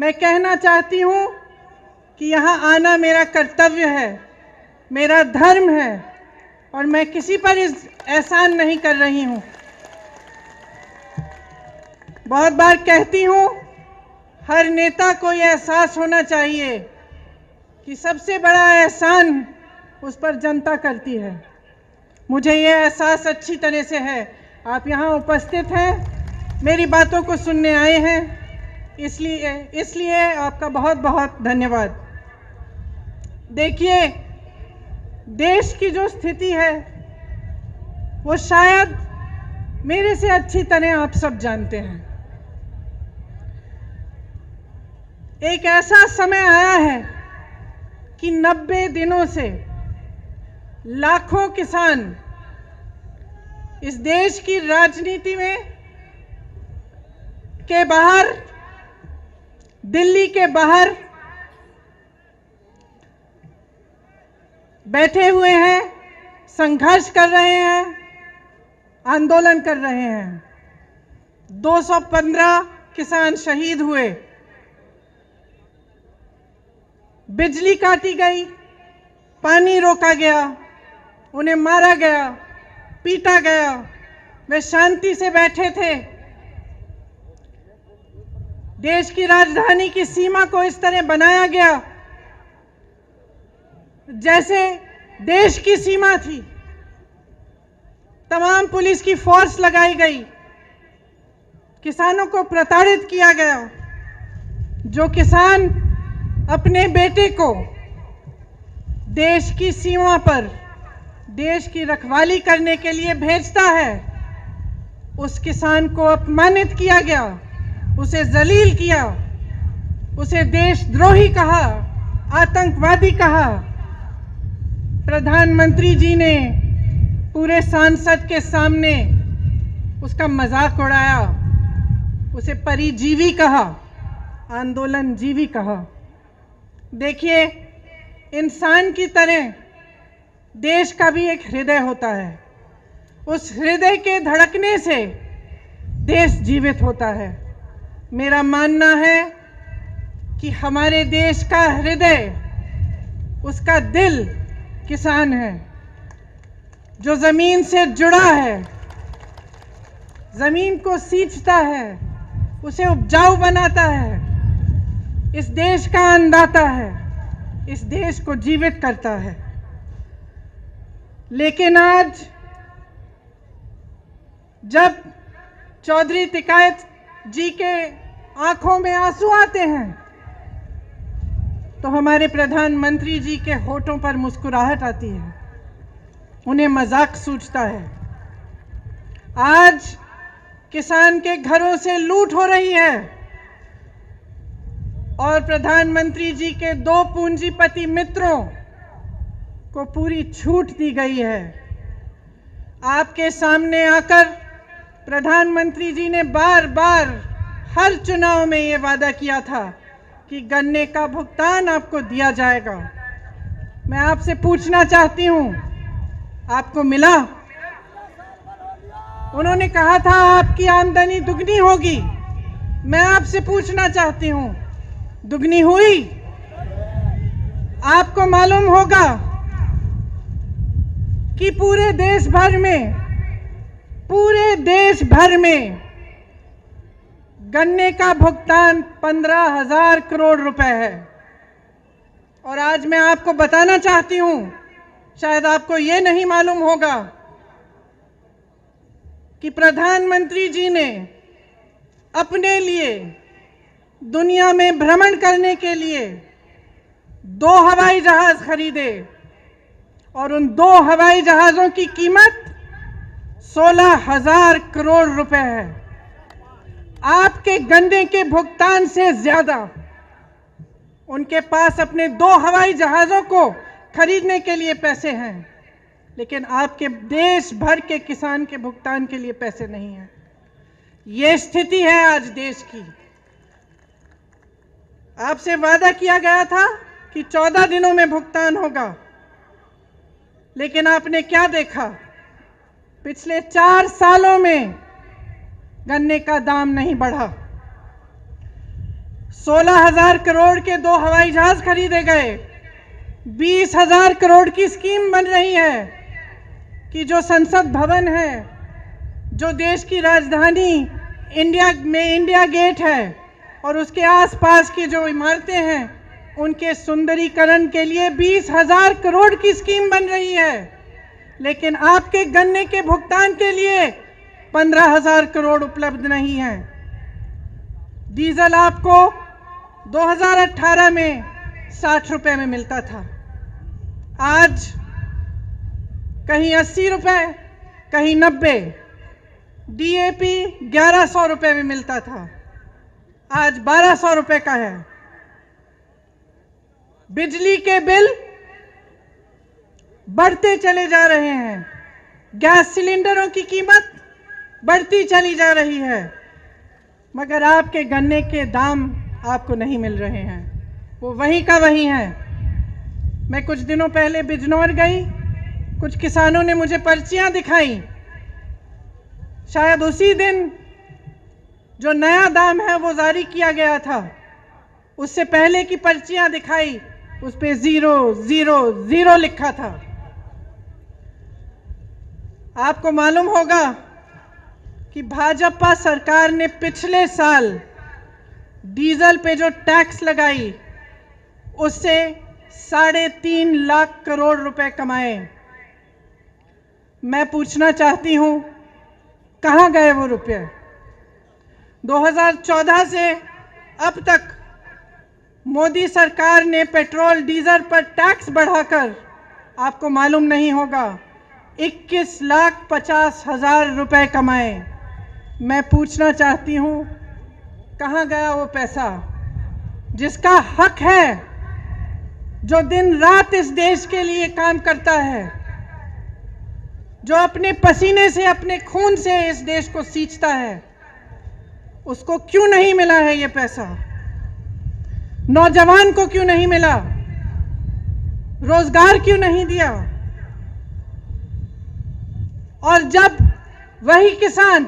मैं कहना चाहती हूँ कि यहाँ आना मेरा कर्तव्य है, मेरा धर्म है और मैं किसी पर एहसान नहीं कर रही हूँ। बहुत बार कहती हूँ, हर नेता को यह एहसास होना चाहिए कि सबसे बड़ा एहसान उस पर जनता करती है। मुझे यह एहसास अच्छी तरह से है। आप यहाँ उपस्थित हैं, मेरी बातों को सुनने आए हैं, इसलिए आपका बहुत बहुत धन्यवाद। देखिए, देश की जो स्थिति है वो शायद मेरे से अच्छी तरह आप सब जानते हैं। एक ऐसा समय आया है कि 90 दिनों से लाखों किसान इस देश की राजनीति में के बाहर, दिल्ली के बाहर बैठे हुए हैं, संघर्ष कर रहे हैं, आंदोलन कर रहे हैं। 215 किसान शहीद हुए, बिजली काटी गई, पानी रोका गया, उन्हें मारा गया, पीटा गया। वे शांति से बैठे थे। देश की राजधानी की सीमा को इस तरह बनाया गया जैसे देश की सीमा थी। तमाम पुलिस की फोर्स लगाई गई, किसानों को प्रताड़ित किया गया। जो किसान अपने बेटे को देश की सीमा पर देश की रखवाली करने के लिए भेजता है, उस किसान को अपमानित किया गया, उसे जलील किया, उसे देशद्रोही कहा, आतंकवादी कहा। प्रधानमंत्री जी ने पूरे सांसद के सामने उसका मजाक उड़ाया, उसे परिजीवी कहा, आंदोलनजीवी कहा। देखिए, इंसान की तरह देश का भी एक हृदय होता है। उस हृदय के धड़कने से देश जीवित होता है। मेरा मानना है कि हमारे देश का हृदय, उसका दिल किसान है, जो जमीन से जुड़ा है, जमीन को सींचता है, उसे उपजाऊ बनाता है, इस देश का अन्नदाता है, इस देश को जीवित करता है। लेकिन आज जब चौधरी तिकायत जी के आंखों में आंसू आते हैं तो हमारे प्रधानमंत्री जी के होठों पर मुस्कुराहट आती है, उन्हें मजाक सूझता है। आज किसान के घरों से लूट हो रही है और प्रधानमंत्री जी के 2 पूंजीपति मित्रों को पूरी छूट दी गई है। आपके सामने आकर प्रधानमंत्री जी ने बार बार हर चुनाव में ये वादा किया था कि गन्ने का भुगतान आपको दिया जाएगा। मैं आपसे पूछना चाहती हूं, आपको मिला? उन्होंने कहा था आपकी आमदनी दुगनी होगी। मैं आपसे पूछना चाहती हूं, दुगनी हुई? आपको मालूम होगा कि पूरे देश भर में गन्ने का भुगतान 15,000 करोड़ रुपए है। और आज मैं आपको बताना चाहती हूं, शायद आपको यह नहीं मालूम होगा कि प्रधानमंत्री जी ने अपने लिए दुनिया में भ्रमण करने के लिए 2 हवाई जहाज खरीदे और उन 2 हवाई जहाजों की कीमत 16,000 करोड़ रुपए है। आपके गन्ने के भुगतान से ज्यादा उनके पास अपने 2 हवाई जहाजों को खरीदने के लिए पैसे हैं, लेकिन आपके देश भर के किसान के भुगतान के लिए पैसे नहीं हैं। ये स्थिति है आज देश की। आपसे वादा किया गया था कि 14 दिनों में भुगतान होगा, लेकिन आपने क्या देखा? पिछले 4 सालों में गन्ने का दाम नहीं बढ़ा। 16,000 करोड़ के 2 हवाई जहाज खरीदे गए। 20,000 करोड़ की स्कीम बन रही है कि जो संसद भवन है, जो देश की राजधानी इंडिया गेट है और उसके आसपास की जो इमारतें हैं, उनके सुंदरीकरण के लिए 20,000 करोड़ की स्कीम बन रही है। लेकिन आपके गन्ने के भुगतान के लिए 15,000 करोड़ उपलब्ध नहीं है। डीजल आपको 2018 में 60 रुपए में मिलता था, आज कहीं 80 रुपए, कहीं 90। डीएपी 1100 रुपए में मिलता था, आज 1200 रुपए का है। बिजली के बिल बढ़ते चले जा रहे हैं, गैस सिलेंडरों की कीमत बढ़ती चली जा रही है, मगर आपके गन्ने के दाम आपको नहीं मिल रहे हैं, वो वहीं का वहीं है। मैं कुछ दिनों पहले बिजनौर गई, कुछ किसानों ने मुझे पर्चियां दिखाई। शायद उसी दिन जो नया दाम है वो जारी किया गया था, उससे पहले की पर्चियां दिखाई, उस पे 000 लिखा था। आपको मालूम होगा कि भाजपा सरकार ने पिछले साल डीजल पे जो टैक्स लगाई, उससे 3.5 लाख करोड़ रुपए कमाए। मैं पूछना चाहती हूं, कहां गए वो रुपए? 2014 से अब तक मोदी सरकार ने पेट्रोल डीजल पर टैक्स बढ़ाकर, आपको मालूम नहीं होगा, 21,50,000 रुपए कमाए। मैं पूछना चाहती हूं, कहां गया वो पैसा जिसका हक है, जो दिन रात इस देश के लिए काम करता है, जो अपने पसीने से, अपने खून से इस देश को सींचता है, उसको क्यों नहीं मिला है ये पैसा? नौजवान को क्यों नहीं मिला? रोजगार क्यों नहीं दिया? और जब वही किसान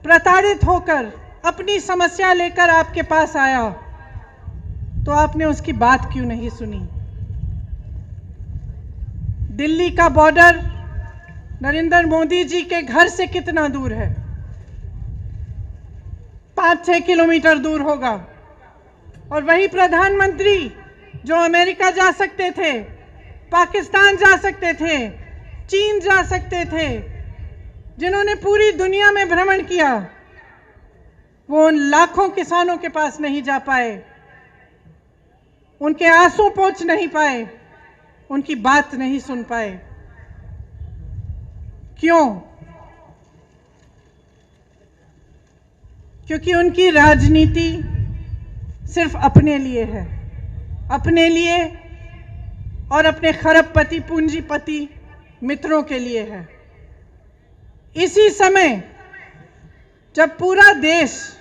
प्रताड़ित होकर अपनी समस्या लेकर आपके पास आया, तो आपने उसकी बात क्यों नहीं सुनी? दिल्ली का बॉर्डर नरेंद्र मोदी जी के घर से कितना दूर है? 5-6 किलोमीटर दूर होगा। और वही प्रधानमंत्री जो अमेरिका जा सकते थे, पाकिस्तान जा सकते थे, चीन जा सकते थे, जिन्होंने पूरी दुनिया में भ्रमण किया, वो उन लाखों किसानों के पास नहीं जा पाए, उनके आंसू पोंछ नहीं पाए, उनकी बात नहीं सुन पाए। क्यों? क्योंकि उनकी राजनीति सिर्फ अपने लिए है, अपने लिए और अपने खरबपति पूंजीपति मित्रों के लिए है। इसी समय जब पूरा देश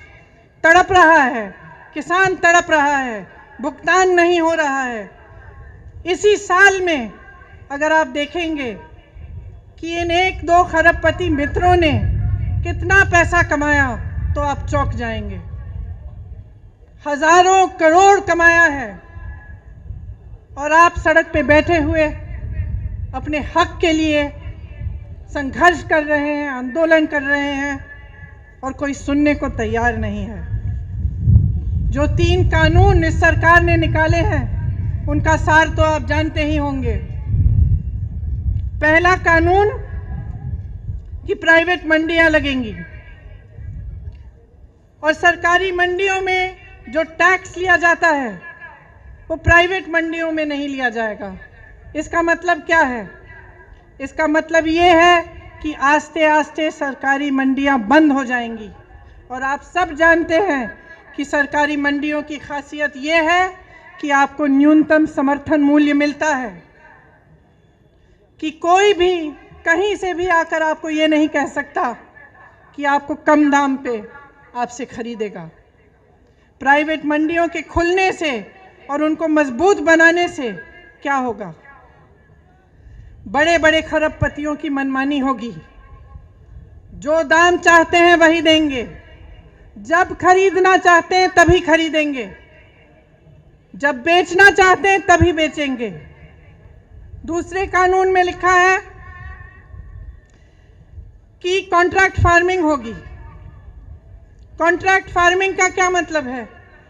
तड़प रहा है, किसान तड़प रहा है, भुगतान नहीं हो रहा है, इसी साल में अगर आप देखेंगे कि इन 1-2 खरबपति मित्रों ने कितना पैसा कमाया, तो आप चौंक जाएंगे। हजारों करोड़ कमाया है, और आप सड़क पे बैठे हुए अपने हक के लिए संघर्ष कर रहे हैं, आंदोलन कर रहे हैं, और कोई सुनने को तैयार नहीं है। जो 3 कानून इस सरकार ने निकाले हैं, उनका सार तो आप जानते ही होंगे। पहला कानून कि प्राइवेट मंडियां लगेंगी, और सरकारी मंडियों में जो टैक्स लिया जाता है वो प्राइवेट मंडियों में नहीं लिया जाएगा। इसका मतलब क्या है? इसका मतलब ये है कि आस्ते आस्ते सरकारी मंडियां बंद हो जाएंगी। और आप सब जानते हैं कि सरकारी मंडियों की खासियत ये है कि आपको न्यूनतम समर्थन मूल्य मिलता है, कि कोई भी कहीं से भी आकर आपको ये नहीं कह सकता कि आपको कम दाम पे आपसे खरीदेगा। प्राइवेट मंडियों के खुलने से और उनको मजबूत बनाने से क्या होगा? बड़े बड़े खरबपतियों की मनमानी होगी, जो दाम चाहते हैं वही देंगे, जब खरीदना चाहते हैं तभी खरीदेंगे, जब बेचना चाहते हैं तभी बेचेंगे। दूसरे कानून में लिखा है कि कॉन्ट्रैक्ट फार्मिंग होगी। कॉन्ट्रैक्ट फार्मिंग का क्या मतलब है?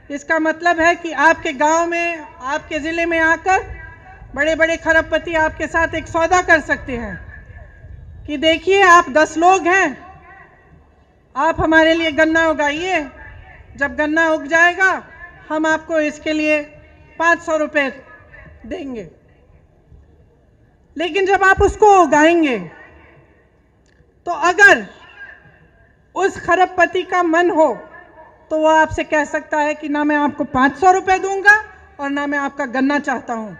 इसका मतलब है कि आपके गांव में, आपके ज़िले में आकर बड़े बड़े खरबपति आपके साथ एक सौदा कर सकते हैं कि देखिए आप 10 लोग हैं, आप हमारे लिए गन्ना उगाइए, जब गन्ना उग जाएगा हम आपको इसके लिए 500 रुपये देंगे। लेकिन जब आप उसको उगाएंगे तो अगर उस खरबपति का मन हो तो वो आपसे कह सकता है कि ना मैं आपको 500 रुपये दूंगा और ना मैं आपका गन्ना चाहता हूं।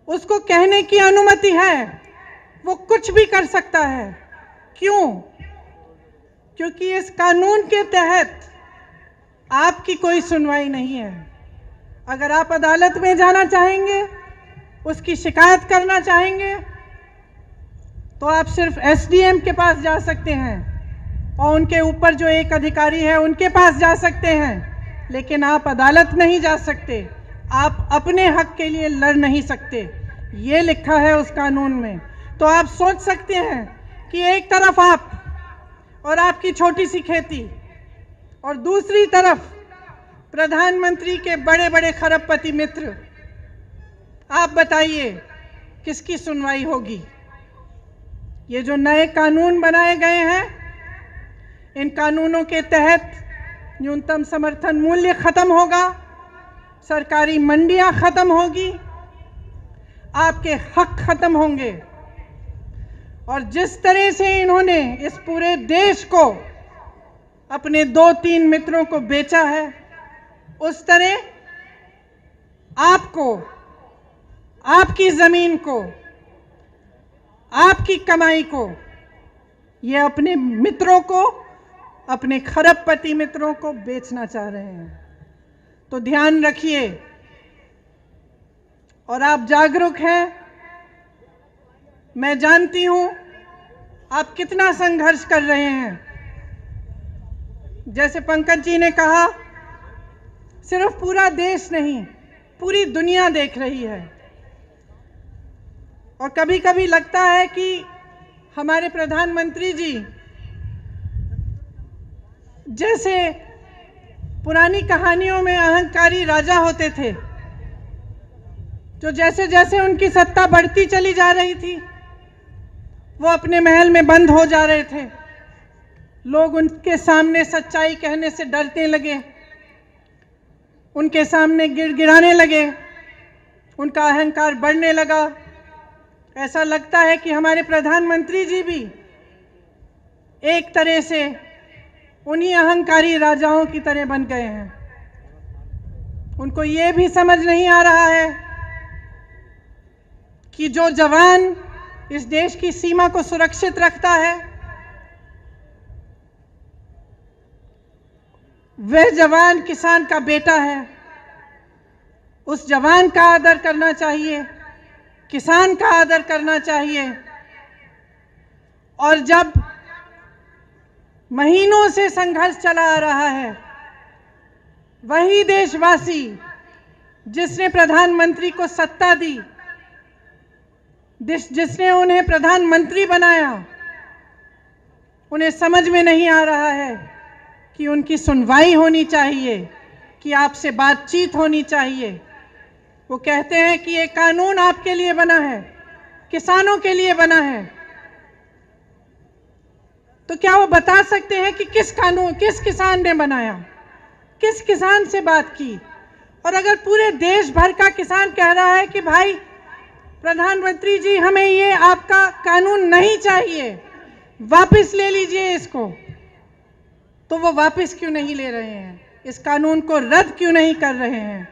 उसको कहने की अनुमति है, वो कुछ भी कर सकता है। क्यों? क्योंकि इस कानून के तहत आपकी कोई सुनवाई नहीं है। अगर आप अदालत में जाना चाहेंगे, उसकी शिकायत करना चाहेंगे, तो आप सिर्फ एसडीएम के पास जा सकते हैं और उनके ऊपर जो एक अधिकारी है उनके पास जा सकते हैं, लेकिन आप अदालत नहीं जा सकते, आप अपने हक के लिए लड़ नहीं सकते। ये लिखा है उस कानून में। तो आप सोच सकते हैं कि एक तरफ आप और आपकी छोटी सी खेती और दूसरी तरफ प्रधानमंत्री के बड़े बड़े खरबपति मित्र, आप बताइए किसकी सुनवाई होगी? ये जो नए कानून बनाए गए हैं, इन कानूनों के तहत न्यूनतम समर्थन मूल्य खत्म होगा, सरकारी मंडियां खत्म होगी, आपके हक खत्म होंगे। और जिस तरह से इन्होंने इस पूरे देश को अपने 2-3 मित्रों को बेचा है, उस तरह आपको, आपकी जमीन को, आपकी कमाई को, ये अपने मित्रों को, अपने खरबपति मित्रों को बेचना चाह रहे हैं। तो ध्यान रखिए और आप जागरूक हैं। मैं जानती हूं आप कितना संघर्ष कर रहे हैं। जैसे पंकज जी ने कहा, सिर्फ पूरा देश नहीं, पूरी दुनिया देख रही है। और कभी कभी लगता है कि हमारे प्रधानमंत्री जी जैसे पुरानी कहानियों में अहंकारी राजा होते थे, जो जैसे जैसे उनकी सत्ता बढ़ती चली जा रही थी, वो अपने महल में बंद हो जा रहे थे। लोग उनके सामने सच्चाई कहने से डरने लगे, उनके सामने गिड़गिड़ाने लगे, उनका अहंकार बढ़ने लगा। ऐसा लगता है कि हमारे प्रधानमंत्री जी भी एक तरह से उन्हीं अहंकारी राजाओं की तरह बन गए हैं। उनको ये भी समझ नहीं आ रहा है कि जो जवान इस देश की सीमा को सुरक्षित रखता है, वह जवान किसान का बेटा है। उस जवान का आदर करना चाहिए, किसान का आदर करना चाहिए। और जब महीनों से संघर्ष चला आ रहा है, वही देशवासी जिसने प्रधानमंत्री को सत्ता दी, जिसने उन्हें प्रधानमंत्री बनाया, उन्हें समझ में नहीं आ रहा है कि उनकी सुनवाई होनी चाहिए, कि आपसे बातचीत होनी चाहिए। वो कहते हैं कि ये कानून आपके लिए बना है, किसानों के लिए बना है। तो क्या वो बता सकते हैं कि किस किसान ने बनाया, किस किसान से बात की? और अगर पूरे देश भर का किसान कह रहा है कि भाई प्रधानमंत्री जी, हमें ये आपका कानून नहीं चाहिए, वापस ले लीजिए इसको, तो वो वापस क्यों नहीं ले रहे हैं? इस कानून को रद्द क्यों नहीं कर रहे हैं?